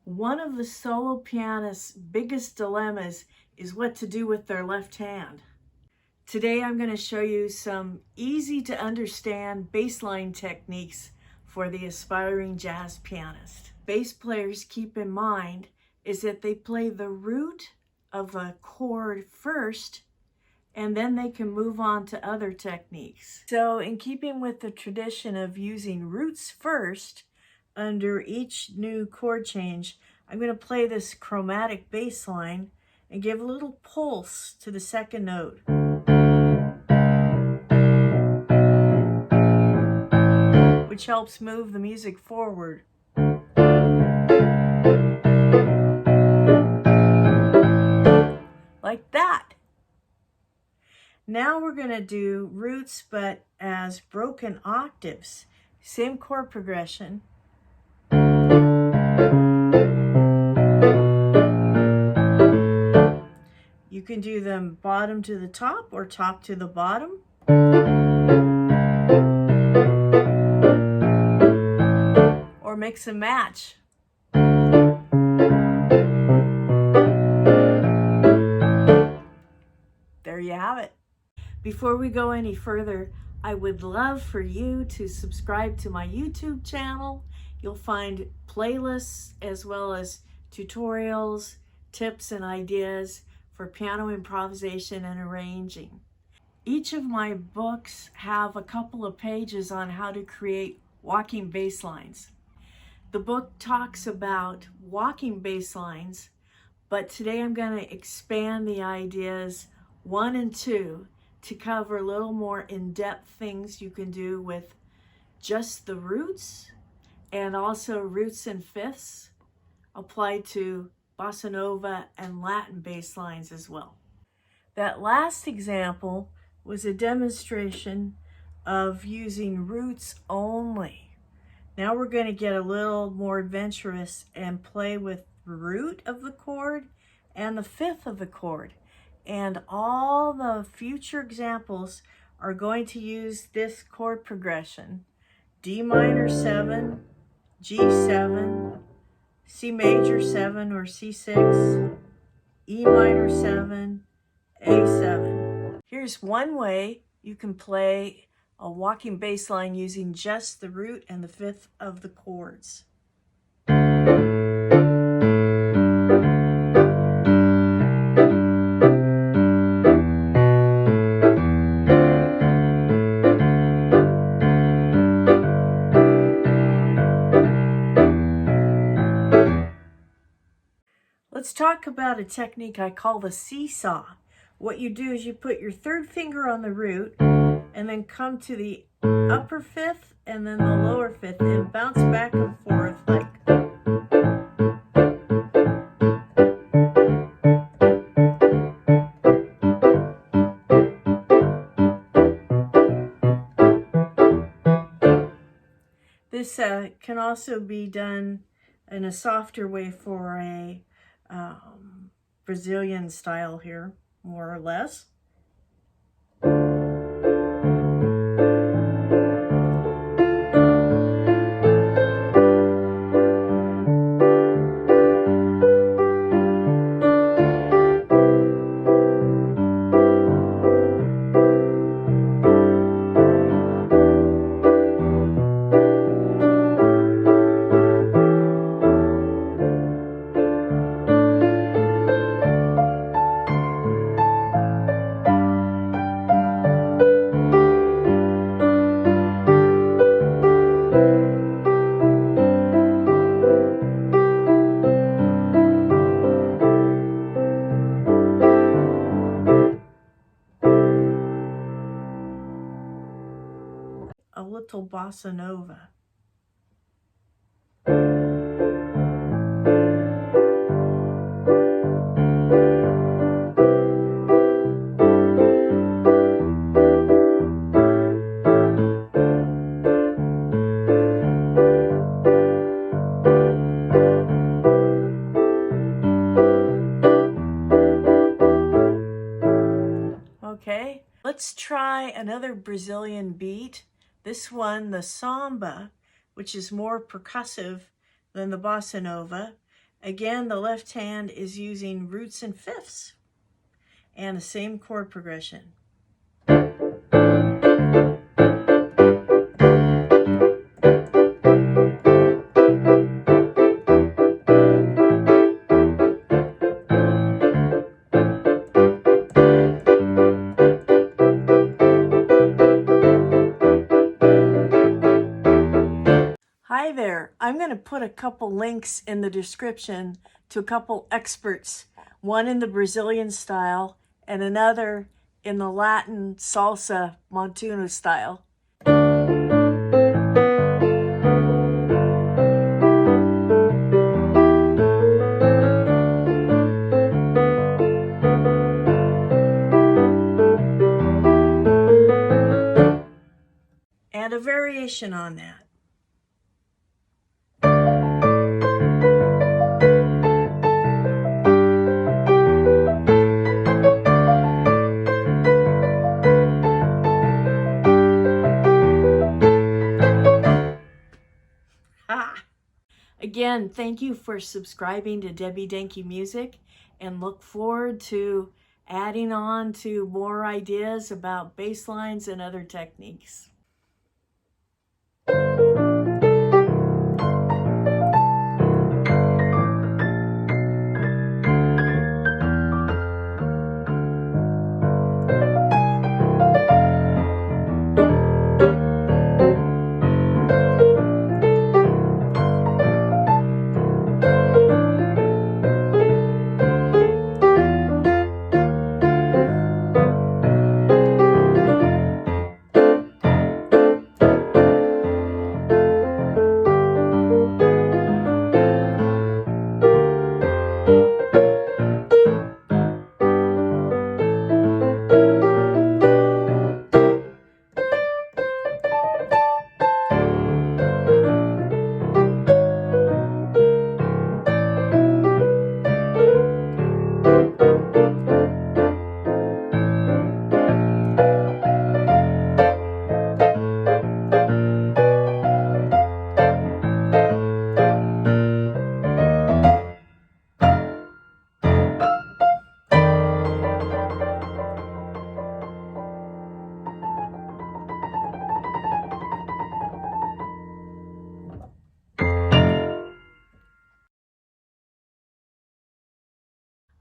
One of the solo pianist's biggest dilemmas is what to do with their left hand. Today I'm going to show you some easy to understand bass line techniques for the aspiring jazz pianist. Bass players keep in mind is that they play the root of a chord first and then they can move on to other techniques. So in keeping with the tradition of using roots first, under each new chord change, I'm going to play this chromatic bass line and give a little pulse to the second note. Which helps move the music forward. Like that. Now we're going to do roots but as broken octaves. Same chord progression. You can do them bottom to the top or top to the bottom. Or mix and match. There you have it. Before we go any further, I would love for you to subscribe to my YouTube channel. You'll find playlists as well as tutorials, tips, and ideas for piano improvisation and arranging. Each of my books have a couple of pages on how to create walking bass lines. The book talks about walking bass lines, but today I'm going to expand the ideas 1 and 2 to cover a little more in-depth things you can do with just the roots and also roots and fifths applied to Bossa Nova and Latin bass lines as well. That last example was a demonstration of using roots only. Now we're going to get a little more adventurous and play with the root of the chord and the fifth of the chord. And all the future examples are going to use this chord progression. D minor 7, G7, C major 7 or C6, E minor 7, A7. Here's one way you can play a walking bass line using just the root and the fifth of the chords. Let's talk about a technique I call the seesaw. What you do is you put your third finger on the root and then come to the upper fifth and then the lower fifth and bounce back and forth like. This can also be done in a softer way for a Brazilian style here, more or less. A little Bossa Nova. Okay, let's try another Brazilian beat. This one, the Samba, which is more percussive than the Bossa Nova. Again, the left hand is using roots and fifths and the same chord progression. Hi there. I'm going to put a couple links in the description to a couple experts, one in the Brazilian style and another in the Latin salsa montuno style. And a variation on that. Again, thank you for subscribing to Debbie Denke Music, and look forward to adding on to more ideas about bass lines and other techniques.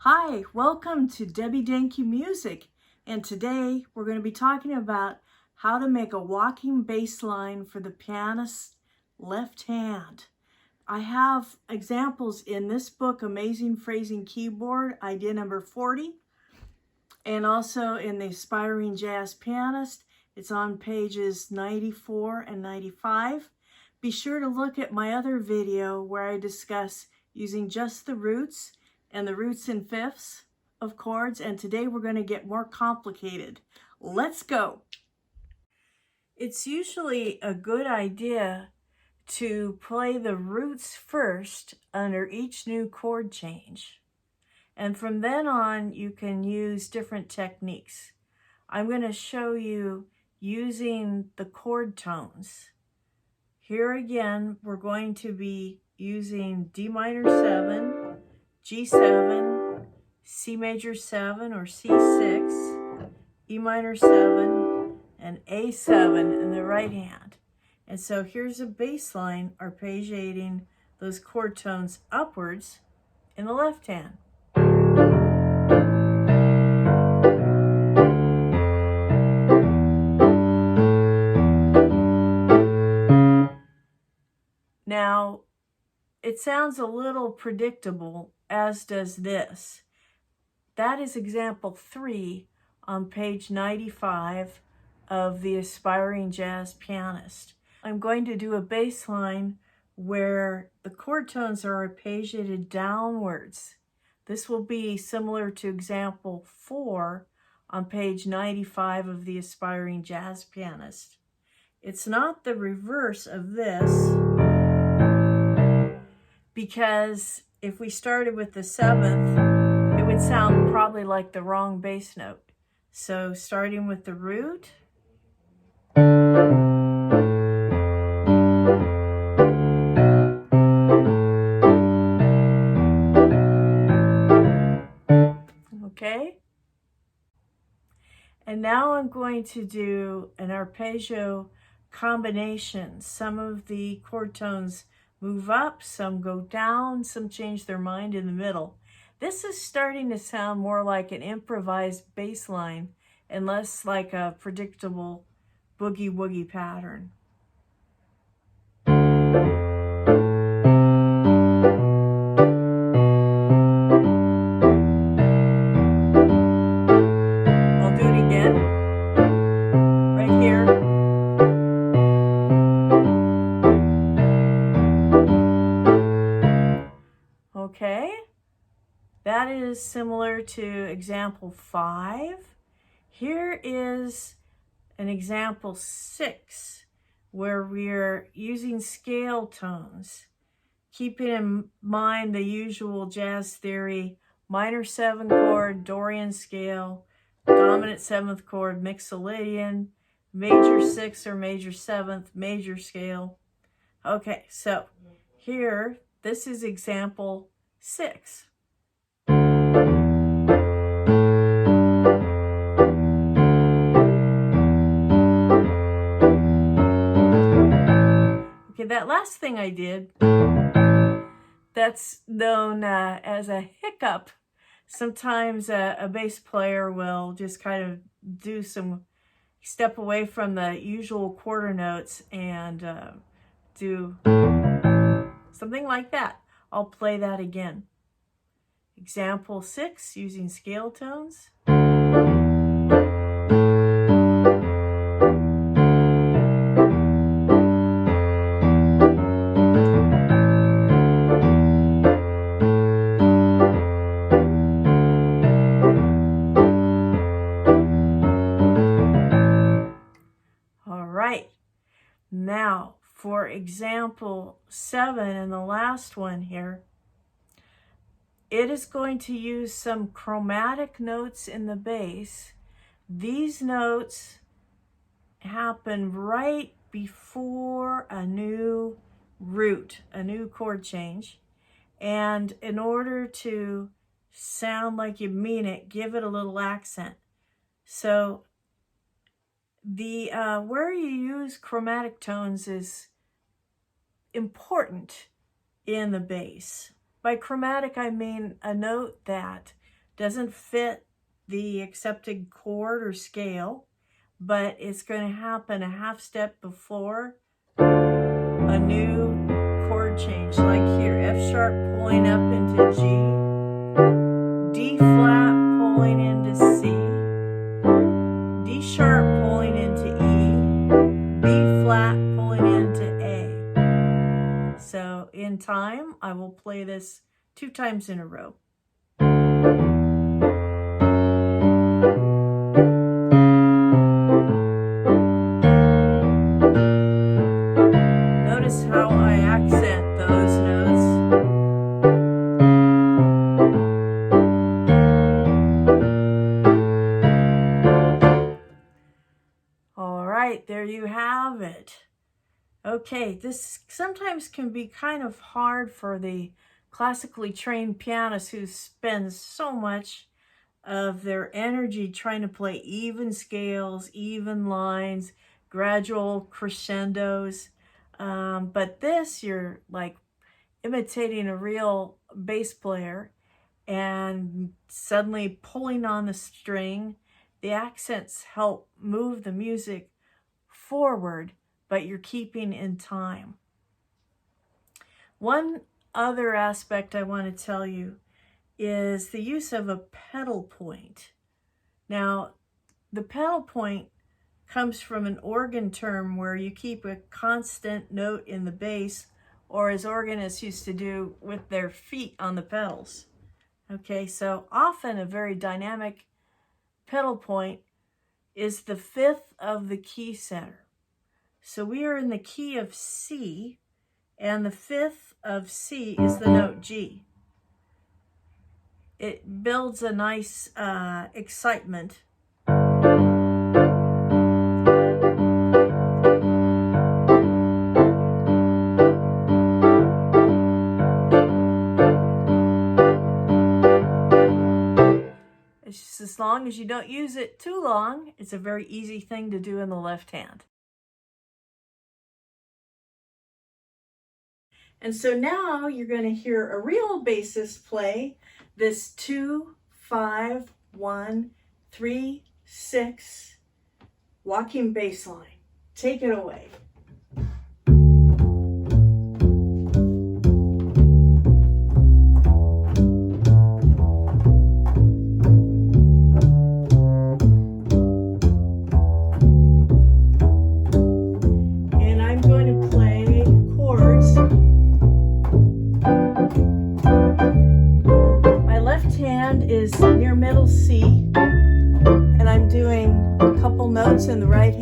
Hi, welcome to Debbie Denke Music, and today we're going to be talking about how to make a walking bass line for the pianist's left hand. I have examples in this book, Amazing Phrasing Keyboard, idea number 40, and also in the Aspiring Jazz Pianist. It's on pages 94 and 95. Be sure to look at my other video where I discuss using just the roots and the roots and fifths of chords, and today we're going to get more complicated. Let's go. It's usually a good idea to play the roots first under each new chord change, and from then on you can use different techniques. I'm going to show you using the chord tones. Here again we're going to be using D minor 7, G7, C major 7 or C6, E minor 7, and A7 in the right hand. And so here's a bass line arpeggiating those chord tones upwards in the left hand. Now, it sounds a little predictable, as does this. That is example 3 on page 95 of the Aspiring Jazz Pianist. I'm going to do a bass line where the chord tones are arpeggiated downwards. This will be similar to example 4 on page 95 of the Aspiring Jazz Pianist. It's not the reverse of this, because if we started with the 7th, it would sound probably like the wrong bass note. So starting with the root, I'm going to do an arpeggio combination. Some of the chord tones move up, some go down, some change their mind in the middle. This is starting to sound more like an improvised bass line and less like a predictable boogie woogie pattern. I'll do it again, right here. Okay, that is similar to example 5. Here is an example 6, where we're using scale tones, keeping in mind the usual jazz theory: minor 7 chord, Dorian scale, dominant 7th chord, Mixolydian, major 6th or major 7th, major scale. Okay, so here, this is example 6. Okay, that last thing I did, that's known as a hiccup. Sometimes a bass player will just kind of do some step away from the usual quarter notes and do something like that. I'll play that again. Example 6, using scale tones. Now, for example 7 and the last one here, it is going to use some chromatic notes in the bass. These notes happen right before a new root, a new chord change. And in order to sound like you mean it, give it a little accent. So the where you use chromatic tones is important in the bass. By chromatic, I mean a note that doesn't fit the accepted chord or scale, but it's going to happen a half step before a new chord change, like here, F sharp pulling up into G, D flat pulling into C, D sharp pulling into E, B flat pulling into A. So in time, I will play this 2 times in a row. Notice how I accent those notes. All right, there you have it. Okay, this sometimes can be kind of hard for the classically trained pianist who spends so much of their energy trying to play even scales, even lines, gradual crescendos. But this, you're like imitating a real bass player and suddenly pulling on the string. The accents help move the music forward, but you're keeping in time. One other aspect I want to tell you is the use of a pedal point. Now, the pedal point comes from an organ term where you keep a constant note in the bass, or as organists used to do with their feet on the pedals. Okay, so often a very dynamic pedal point is the 5th of the key center. So we are in the key of C, and the 5th of C is the note G. It builds a nice excitement. It's as long as you don't use it too long, it's a very easy thing to do in the left hand. And so now you're going to hear a real bassist play this 2-5-1-3-6 walking bass line. Take it away. And I'm going to play chords. My left hand is near middle C, and I'm doing a couple notes in the right